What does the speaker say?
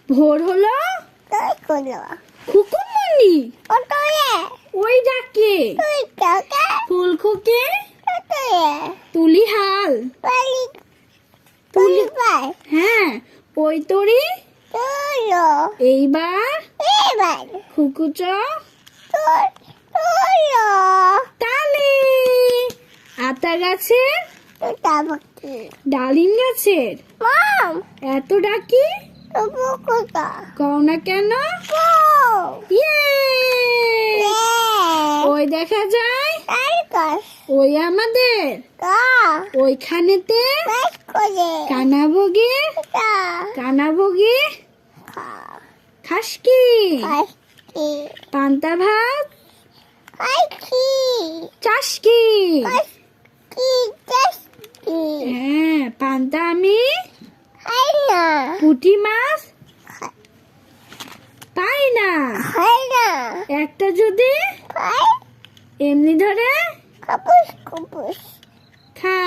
ভোর হলো তাই করলো খুকুমনি ওটারে ওই ডাকে তুই কাকা ফুলখুকে ওটারে তুলি হাল পালি তুলি পাই হ্যাঁ ওই তরি তোলো এইবার এবার খুকুচ তোলো তালি আতা গাছের তোটা বাকি ডালিম গাছের মাম এত ডাকি তবু কোথা কও না কেন ইয়ে ওই দেখা যায় তাই কাজ ওই আমাদের কা ওইখানেতে কাজ করে কানাবগে তা কানাবগে খা খাস কি কাজ কি পান্তা ভাত কাজ কি চাস কি কাজ কি কাজ কি হ্যাঁ পান্তা আমি খাই না পুঁটি মাছ পাই না খাই না একটা যদি খাই এমনি ধরে কাপুস কুপুস খা